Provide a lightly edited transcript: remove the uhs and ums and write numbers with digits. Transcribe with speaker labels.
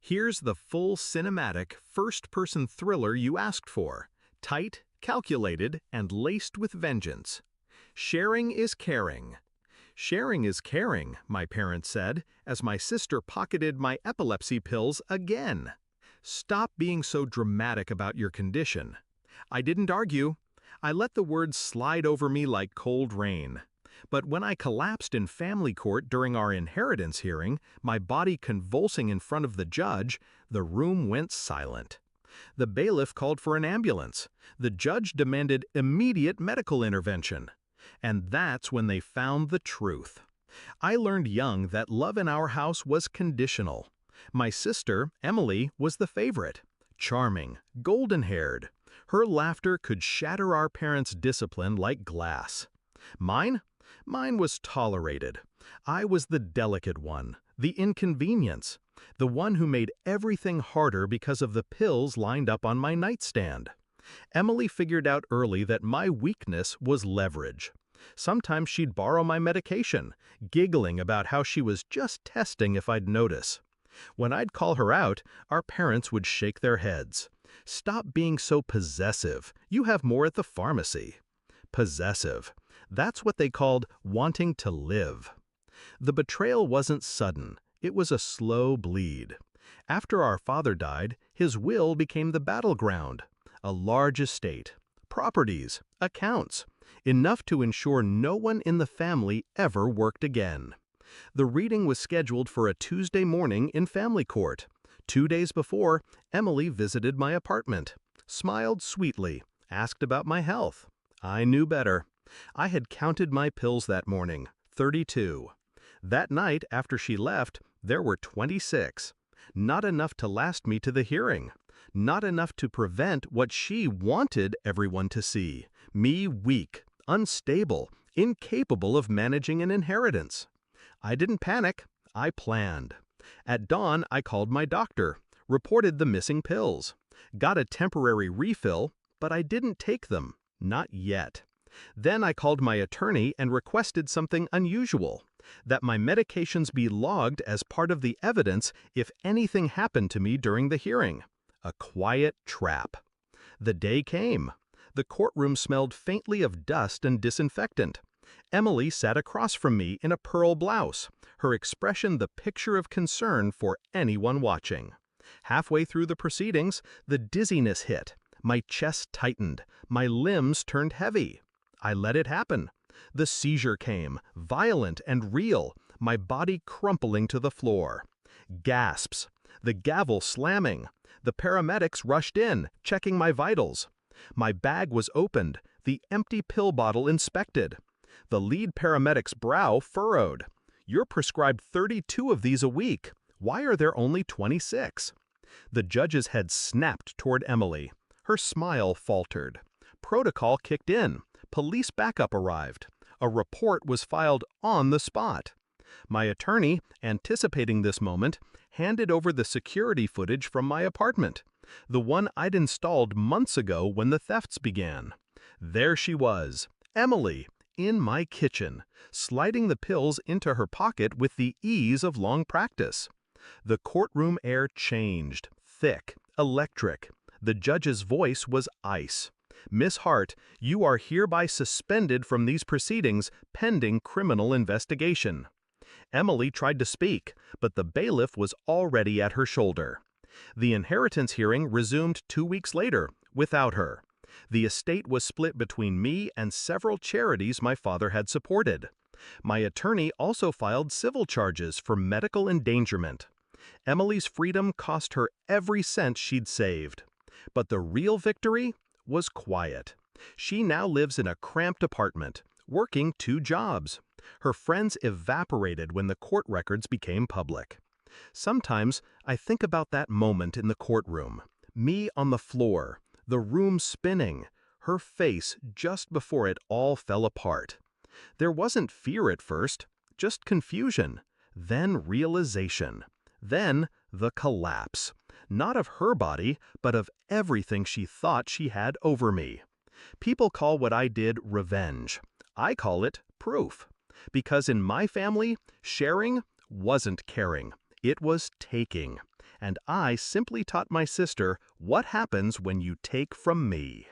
Speaker 1: Here's the full cinematic, first-person thriller you asked for. Tight, calculated, and laced with vengeance. Sharing is caring. Sharing is caring, my parents said, as my sister pocketed my epilepsy pills again. Stop being so dramatic about your condition. I didn't argue. I let the words slide over me like cold rain. But when I collapsed in family court during our inheritance hearing, my body convulsing in front of the judge, the room went silent. The bailiff called for an ambulance. The judge demanded immediate medical intervention. And that's when they found the truth. I learned young that love in our house was conditional. My sister, Emily, was the favorite. Charming, golden-haired. Her laughter could shatter our parents' discipline like glass. Mine? Mine was tolerated. I was the delicate one, the inconvenience, the one who made everything harder because of the pills lined up on my nightstand. Emily figured out early that my weakness was leverage. Sometimes she'd borrow my medication, giggling about how she was just testing if I'd notice. When I'd call her out, our parents would shake their heads. "Stop being so possessive. You have more at the pharmacy." Possessive. That's what they called wanting to live. The betrayal wasn't sudden. It was a slow bleed. After our father died, his will became the battleground. A large estate, properties, accounts, enough to ensure no one in the family ever worked again. The reading was scheduled for a Tuesday morning in family court. 2 days before, Emily visited my apartment, smiled sweetly, asked about my health. I knew better. I had counted my pills that morning, 32. That night, after she left, there were 26. Not enough to last me to the hearing. Not enough to prevent what she wanted everyone to see. Me weak, unstable, incapable of managing an inheritance. I didn't panic. I planned. At dawn, I called my doctor, reported the missing pills, got a temporary refill, but I didn't take them. Not yet. Then I called my attorney and requested something unusual, that my medications be logged as part of the evidence if anything happened to me during the hearing. A quiet trap. The day came. The courtroom smelled faintly of dust and disinfectant. Emily sat across from me in a pearl blouse, her expression the picture of concern for anyone watching. Halfway through the proceedings, the dizziness hit. My chest tightened. My limbs turned heavy. I let it happen. The seizure came, violent and real, my body crumpling to the floor. Gasps. The gavel slamming. The paramedics rushed in, checking my vitals. My bag was opened, the empty pill bottle inspected. The lead paramedic's brow furrowed. "You're prescribed 32 of these a week. Why are there only 26? The judge's head snapped toward Emily. Her smile faltered. Protocol kicked in. Police backup arrived. A report was filed on the spot. My attorney, anticipating this moment, handed over the security footage from my apartment, the one I'd installed months ago when the thefts began. There she was, Emily, in my kitchen, sliding the pills into her pocket with the ease of long practice. The courtroom air changed, thick, electric. The judge's voice was ice. "Miss Hart, you are hereby suspended from these proceedings pending criminal investigation." Emily tried to speak, but the bailiff was already at her shoulder. The inheritance hearing resumed 2 weeks later, without her. The estate was split between me and several charities my father had supported. My attorney also filed civil charges for medical endangerment. Emily's freedom cost her every cent she'd saved. But the real victory was quiet. She now lives in a cramped apartment, working 2 jobs. Her friends evaporated when the court records became public. Sometimes I think about that moment in the courtroom. Me on the floor, the room spinning, her face just before it all fell apart. There wasn't fear at first, just confusion, then realization, then the collapse. Not of her body, but of everything she thought she had over me. People call what I did revenge. I call it proof. Because in my family, sharing wasn't caring. It was taking. and I simply taught my sister what happens when you take from me.